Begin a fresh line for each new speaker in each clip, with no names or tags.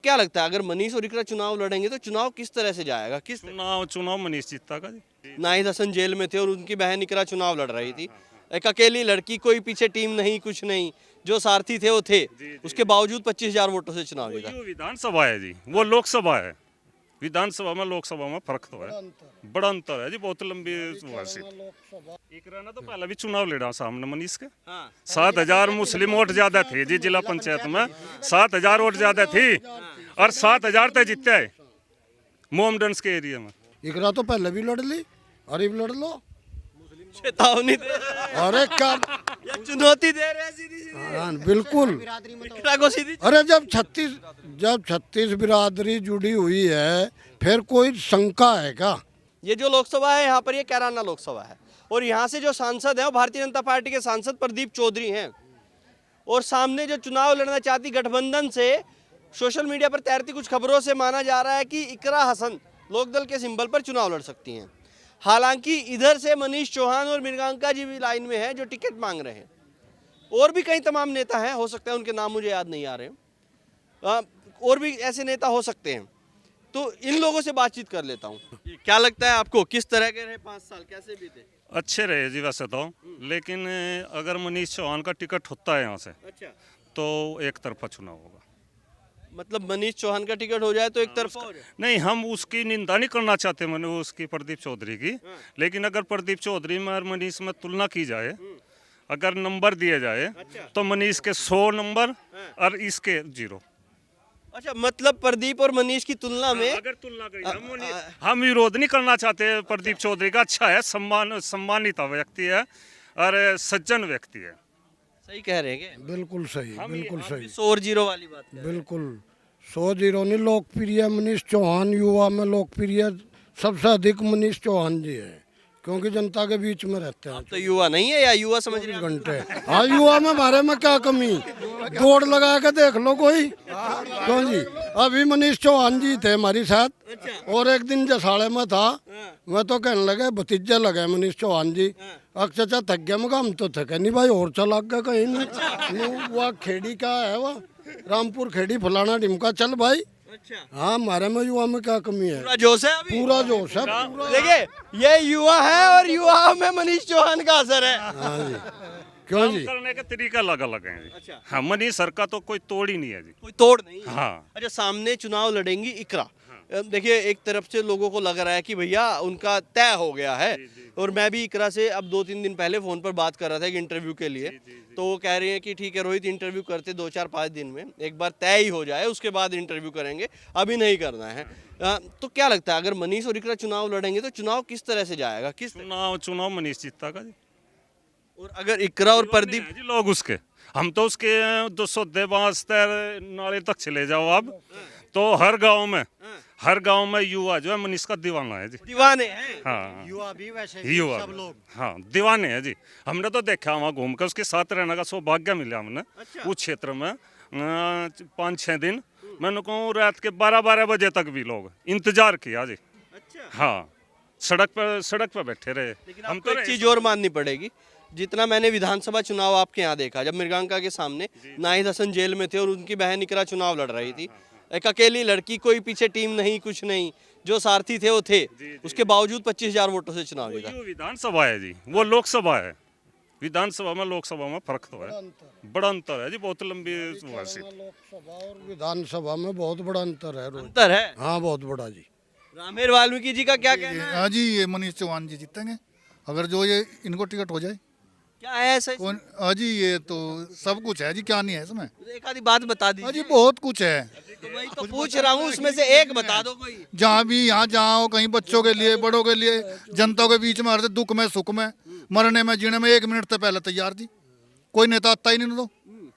क्या लगता है अगर मनीष और इकरा चुनाव लड़ेंगे तो चुनाव किस तरह से जाएगा? किस
चुनाव मनीष जीतता का जी।
नाहिद हसन जेल में थे और उनकी बहन इकरा चुनाव लड़ रही थी। एक अकेली लड़की, कोई पीछे टीम नहीं, कुछ नहीं, जो सारथी थे वो थे। उसके बावजूद 25,000 वोटों से चुनाव जीता।
ये विधानसभा है जी, वो लोकसभा है। विधानसभा में लोकसभा में फर्क तो है, बड़ा अंतर है जी, बहुत लंबी सीट। इकरा ने तो पहले भी चुनाव लड़ा सामने मनीष के। 7,000 मुस्लिम वोट ज्यादा थे जी, जिला पंचायत में 7,000 वोट ज्यादा थी और 7,000 तक जीते है मोमडन्स के एरिया में।
इकरा तो पहले भी लड़ ली, अरे भी लड़ लो।
चेतावनी दे रहे हैं
अरे क्या
या चुनौती दे रहे हैं सीधी सीधी
हाँ, बिल्कुल।
इकरा को सीधी।
अरे जब 36 बिरादरी जुड़ी हुई है फिर कोई शंका है क्या?
ये जो लोकसभा है यहाँ पर ये कैराना लोकसभा है और यहाँ से जो सांसद है वो भारतीय जनता पार्टी के सांसद प्रदीप चौधरी हैं और सामने जो चुनाव लड़ना चाहती गठबंधन से सोशल मीडिया पर तैरती कुछ खबरों से माना जा रहा है कि इकरा हसन लोकदल के सिंबल पर चुनाव लड़ सकती हैं। हालांकि इधर से मनीष चौहान और मृगांका जी भी लाइन में है जो टिकट मांग रहे हैं और भी कई तमाम नेता हैं, हो सकता है उनके नाम मुझे याद नहीं आ रहे, और भी ऐसे नेता हो सकते हैं। तो इन लोगों से बातचीत कर लेता हूँ। क्या लगता है आपको किस तरह के रहे 5 साल, कैसे बीते?
अच्छे रहे जी वैसे तो, लेकिन अगर मनीष चौहान का टिकट होता है यहाँ से
अच्छा,
तो एक तरफा चुनाव होगा।
मतलब मनीष चौहान का टिकट हो जाए तो एक तरफा हो जाए?
नहीं, हम उसकी निंदा नहीं करना चाहते मैंने उसकी प्रदीप चौधरी की, लेकिन अगर प्रदीप चौधरी में और मनीष में तुलना की जाए, अगर नंबर दिए जाए तो मनीष के 100 नंबर और इसके 0।
अच्छा, मतलब प्रदीप और मनीष की तुलना में
अगर तुलना करें, हम विरोध नहीं करना चाहते। प्रदीप चौधरी का अच्छा है, सम्मानित व्यक्ति है और सज्जन व्यक्ति है।
सही कह रहे हैं क्या?
बिल्कुल सही, बिल्कुल सही,
100 और 0 वाली बात है।
बिल्कुल 100 नहीं लोकप्रिय मनीष चौहान, युवा में लोकप्रिय सबसे अधिक मनीष चौहान जी है क्योंकि जनता के बीच में रहते हैं
तो युवा नहीं है या युवा समझ रहे हैं?
घंटे। हाँ, युवा में बारे में क्या कमी, दौड़ लगा के देख लो कोई। क्यों जी, अभी मनीष चौहान जी थे हमारे साथ और एक दिन जसाड़े में था, मैं तो कहने लगे भतीजे लगे मनीष चौहान जी, चाचा थक गया, मगर हम तो थके नहीं भाई, और चला गया कहीं नहीं। वह खेड़ी का है, वह रामपुर खेड़ी फलाना ढिमका, चल भाई।
अच्छा,
हाँ, हमारे में युवा में क्या कमी है?
पूरा जोश है अभी।
पूरा जोश है, पूरा।
देखिए ये युवा है और युवा में मनीष चौहान का असर है।
हाँ जी, क्यों
काम
जी?
करने के तरीका अलग अलग हैं जी।
अच्छा।
हाँ, मनीष सर का तो कोई तोड़ ही नहीं है जी।
कोई तोड़ नहीं है।
हाँ।
अच्छा, सामने चुनाव लड़ेंगी इकरा। देखिए, एक तरफ से लोगों को लग रहा है कि भैया उनका तय हो गया है और मैं भी इकरा से अब 2-3 दिन पहले फोन पर बात कर रहा था एक इंटरव्यू के लिए, तो वो कह रहे हैं कि ठीक है रोहित, इंटरव्यू करते 2-4-5 दिन में, एक बार तय ही हो जाए उसके बाद इंटरव्यू करेंगे, अभी नहीं करना है। तो क्या लगता है अगर मनीष और इकरा चुनाव लड़ेंगे तो चुनाव किस तरह से जाएगा? किस
चुनाव मनीष जीतता का जी।
और अगर इकरा और प्रदीप
जी लोग उसके, हम तो उसके 200 नाले तक चले जाओ अब तो हर गांव में युवा जो है मनीष का दीवाना है जी।
दीवाने हैं।
हाँ,
युवा भी वैसे
युवा
सब लोग।
हाँ, दीवाने हैं जी। हमने तो देखा वहाँ घूम कर, उसके साथ रहने का सौभाग्य मिला हमने। उस क्षेत्र में 5-6 दिन, मैंने कहूँ रात के 12-12 बजे तक भी लोग इंतजार किया जी।
अच्छा,
हाँ, सड़क पर बैठे रहे।
लेकिन हमको एक चीज और माननी पड़ेगी, जितना मैंने विधानसभा चुनाव आपके यहाँ देखा, जब मृगांका के सामने नाहिद हसन जेल में थे और उनकी बहन इकरा चुनाव लड़ रही थी, एक अकेली लड़की, कोई पीछे टीम नहीं, कुछ नहीं, जो सारथी थे वो थे, उसके बावजूद 25,000 वोटों से चुनाव जीता।
ये विधानसभा है जी, वो लोकसभा है। विधानसभा में लोकसभा में फर्क तो है, बड़ा अंतर है जी, बहुत लंबी सीट।
लोकसभा और विधानसभा में बहुत बड़ा अंतर है रोहित।
अंतर है।
हाँ, बहुत बड़ा जी।
रामेर वाल्मीकि जी का क्या कहना है?
हाँ जी, ये मनीष चौहान जी जीतेंगे अगर जो ये इनको टिकट हो जाए।
क्या है ऐसा?
कौन? हाँ जी, ये तो सब कुछ है जी, क्या नहीं है इसमें?
एक आधी बात बता
हाँ
दीजिए।
जी, बहुत कुछ है।
तो वही तो पूछ रहा हूँ, उसमें से एक बता दो कोई।
जहाँ भी यहाँ जहाँ हो, कहीं बच्चों के लिए, बड़ों के लिए, जनता के बीच में हर से दुख में सुख में, मरने में जीने में 1 मिनट से पहले तैयार जी। कोई नेता आता ही नहीं, तो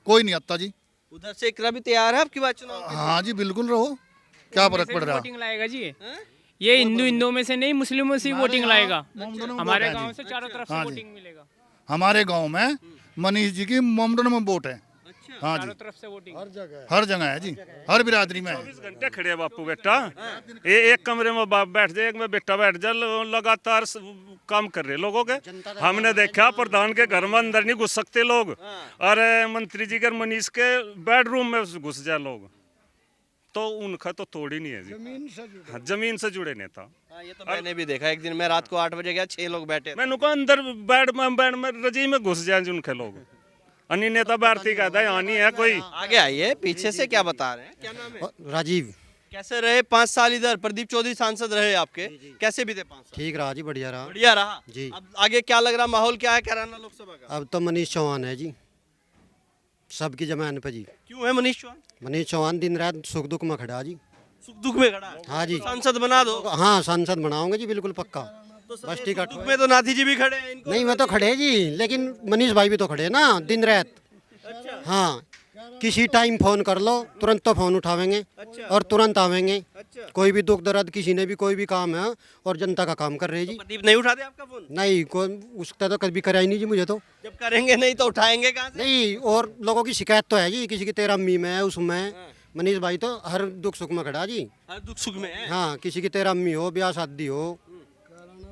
कोई नहीं आता जी।
उधर से इकरा भी तैयार है आपकी बात चुनाव?
हाँ जी, बिल्कुल रहो, क्या फर्क पड़ रहा है?
वोटिंग लाएगा जी ये हिंदू में से नहीं, मुस्लिमों से वोटिंग लाएगा।
मोमडन में
हमारे
वोट है
गांव
जी।
से चारों तरफ से
हाँ जी।
वोटिंग मिलेगा।
हमारे गाँव में मनीष जी की मोमडन में वोट है। हाँ जी,
चारों तरफ से वोटिंग।
हर जगह है जी, हर बिरादरी में है।
24 घंटे खड़े हैं बापू बेटा, ये एक कमरे में बाप बैठ जाए, एक में बेटा बैठ जाए, लगातार काम कर रहे लोगों के। हमने देखा प्रधान के घर में अंदर नहीं घुस सकते लोग, और मंत्री जी के मनीष के बेडरूम में घुस जाए लोग। तो उनका तो तोड़ ही नहीं है जी।
जमीन से जुड़े।
हाँ, जमीन से जुड़े नेता।
हाँ, ये तो मैंने भी देखा। एक दिन मैं रात को 8 बजे गया, 6 लोग बैठे थे।
मैंने कहा अंदर बैठ में रजी में घुस जाए उनके लोग। अन्य नेता भारती कहता है यहाँ नहीं है कोई।
आगे आइए, पीछे से क्या बता रहे हैं, क्या नाम है?
राजीव।
कैसे रहे 5 साल इधर? प्रदीप चौधरी सांसद रहे आपके, कैसे बीते 5 साल?
ठीक रहा जी, बढ़िया रहा।
बढ़िया रहा
जी।
अब आगे क्या लग रहा, माहौल क्या है कैराना लोकसभा का?
अब तो मनीष चौहान है जी, सबकी जमान पे जी।
क्यों है मनीष चौहान?
मनीष चौहान दिन रात सुख दुख में खड़ा जी।
सुख दुख में खड़ा है।
हाँ जी।
तो सांसद बना दो।
हाँ, सांसद बनाओगे जी, बिल्कुल पक्का।
तो सर,
बस
ये
टिकट
सुख दुख में तो नाथी जी भी खड़े हैं, इनको
नहीं, मैं तो खड़े जी, लेकिन मनीष भाई भी तो खड़े ना दिन रात।
अच्छा।
हाँ, किसी टाइम फोन कर लो, तुरंत तो फोन उठावेंगे
अच्छा।
और तुरंत आवेंगे।
अच्छा।
कोई भी दुख दर्द, किसी ने भी कोई भी काम है और जनता का काम कर रहे जी।
प्रदीप नहीं उठाते आपका फोन?
नहीं, कोई उसका तो कभी करा ही नहीं जी मुझे तो।
जब करेंगे नहीं तो उठाएंगे कहाँ से?
नहीं, और लोगों की शिकायत तो है जी, किसी की 13 अम्मी में है, उसमें मनीष भाई तो हर दुख सुख में खड़ा जी।
हर दुख सुख में है।
हाँ, किसी की 13 अम्मी हो, ब्याह शादी हो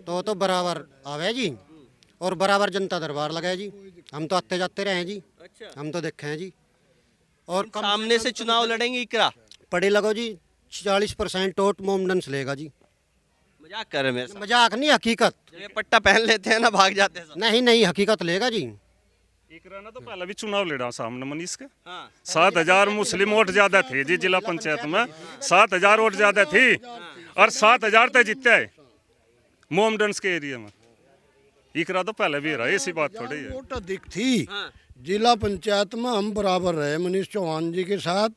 तो बराबर आवे जी, और बराबर जनता दरबार लगाए जी। हम तो आते जाते रहे हैं जी,
अच्छा।
हम तो देखे हैं जी। और कम
सामने से चुनाव लड़ेंगे इकरा?
पढ़े लगो जी, 40% वोट मोमडन से लेगा जी।
मजाक कर रहे हैं मेरे साथ।
मजाक नहीं, हकीकत।
जब ये पट्टा पहन लेते हैं ना, भाग जाते हैं सब।
नहीं नहीं, हकीकत लेगा जी।
एक रहना तो पहले भी चुनाव लड़ा सामने मनीष के।
हाँ।
7,000 मुस्लिम वोट ज्यादा थे जी जिला पंचायत में। 7,000 वोट ज्यादा थी और 7,000 तक जीते है मोमडन्स के एरिया में। इकरा तो पहले भी रहा, ऐसी बात थोड़ी है।
वोट अधिक थी
हाँ।
जिला पंचायत में, हम बराबर रहे मनीष चौहान जी के साथ।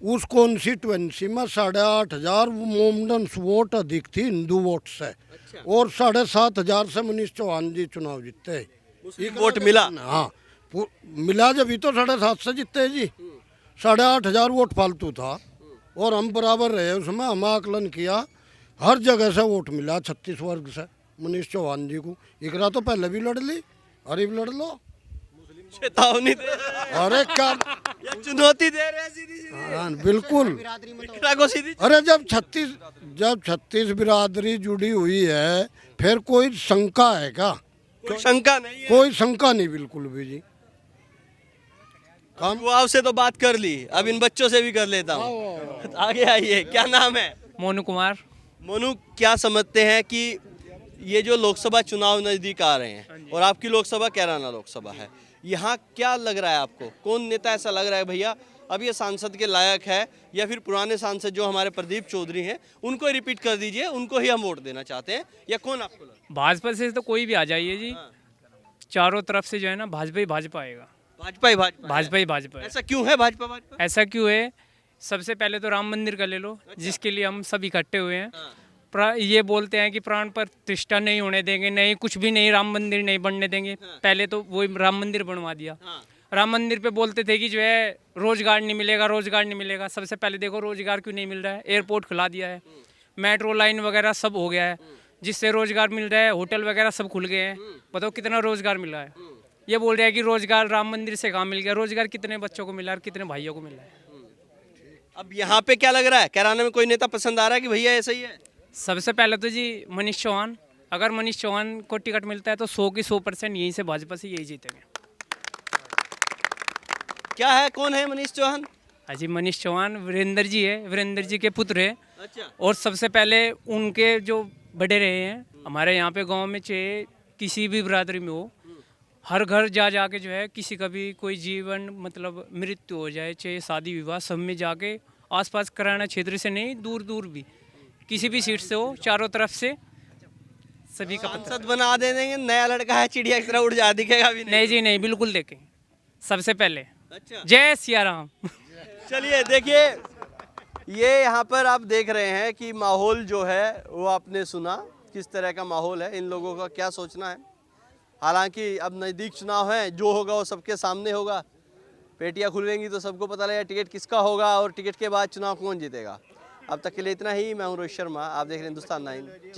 उस कॉन्स्टिट्यूएंसी में 8,500 मोमडन वोट अधिक थी हिंदू वोट से, और 7,500 से मनीष चौहान जी चुनाव जीते।
मुस्लिम वोट मिला?
हाँ, मिला जब ही तो 7,500 से जीते जी। 8,500 वोट फालतू था और हम बराबर रहे उसमें। हम आकलन किया, हर जगह से वोट मिला 36 वर्ग से मनीष चौहान जी को। इकरा तो पहले भी लड़ ली, अरे भी लड़ लो।
चेतावनी दे रहे हैं,
अरे क्या,
या चुनौती दे रहे हैं सीधी सीधी
हाँ, बिल्कुल।
इकरा को सीधी।
अरे जब 36 बिरादरी जुड़ी हुई है, फिर कोई शंका है क्या?
कोई शंका नहीं है।
कोई शंका नहीं, बिल्कुल भी जी।
युवाओं से तो बात कर ली, अब इन बच्चों से भी कर लेता हूँ। आगे आइए, क्या नाम है?
मोनू कुमार।
मोनू, क्या समझते हैं कि ये जो लोकसभा चुनाव नजदीक आ रहे हैं और आपकी लोकसभा कैराना लोकसभा है, यहाँ क्या लग रहा है आपको? कौन नेता ऐसा लग रहा है भैया अब ये सांसद के लायक है, या फिर पुराने सांसद जो हमारे प्रदीप चौधरी हैं उनको ही रिपीट कर दीजिए, उनको ही हम वोट देना चाहते हैं, या कौन आपको लगता है?
भाजपा से तो कोई भी आ जाइए जी, चारों तरफ से जो है ना भाजपा ही भाजपा आएगा।
भाजपा ही भाजपा है।
भाजपा ही भाजपा है।
ऐसा क्यों है भाजपा भाजपा?
ऐसा क्यों है? सबसे पहले तो राम मंदिर का ले लो, जिसके लिए हम सब इकट्ठे हुए हैं। ये बोलते हैं कि प्राण प्रतिष्ठा नहीं होने देंगे, नहीं कुछ भी नहीं, राम मंदिर नहीं बनने देंगे। पहले तो वो राम मंदिर बनवा दिया। राम मंदिर पे बोलते थे कि जो है रोजगार नहीं मिलेगा, रोजगार नहीं मिलेगा। सबसे पहले देखो रोजगार क्यों नहीं मिल रहा है। एयरपोर्ट खुला दिया है, मेट्रो लाइन वगैरह सब हो गया है, जिससे रोजगार मिल रहा है। होटल वगैरह सब खुल गए हैं, बताओ कितना रोजगार मिल रहा है। ये बोल रहे हैं कि रोजगार राम मंदिर से कहाँ मिल गया। रोजगार कितने बच्चों को मिला और कितने भाइयों को मिला है।
अब यहाँ पे क्या लग रहा है, कैराना में कोई नेता पसंद आ रहा है कि भैया ऐसा ही है?
सबसे पहले तो जी मनीष चौहान, अगर मनीष चौहान को टिकट मिलता है तो 100 की 100% यहीं से भाजपा से यही जीतेंगे।
क्या है, कौन है मनीष चौहान?
अजी मनीष चौहान वीरेंद्र जी है, वीरेंद्र जी के पुत्र है।
अच्छा।
और सबसे पहले उनके जो बड़े रहे हैं हमारे यहाँ पे गांव में, चाहे किसी भी बिरादरी में हो, हर घर जा जाके जो है किसी का भी कोई जीवन मतलब मृत्यु हो जाए, चाहे शादी विवाह, सब में जाके आसपास कराना, क्षेत्र से नहीं दूर दूर भी किसी भी सीट से हो, चारों तरफ से सभी का पता।
सांसद बना दे देंगे, नया लड़का है चिड़िया की तरह उड़ जा, दिखेगा भी
नहीं जी नहीं, बिल्कुल देखें सबसे पहले।
अच्छा,
जय सिया राम।
चलिए देखिए, ये यहाँ पर आप देख रहे हैं कि माहौल जो है वो आपने सुना किस तरह का माहौल है, इन लोगों का क्या सोचना है। हालांकि अब नज़दीक चुनाव है, जो होगा वो सबके सामने होगा। पेटियाँ खुलेंगी तो सबको पता लगेगा टिकट किसका होगा और टिकट के बाद चुनाव कौन जीतेगा। अब तक के लिए इतना ही। मैं हूँ रोहित शर्मा, आप देख रहे हैं हिंदुस्तान 9। जय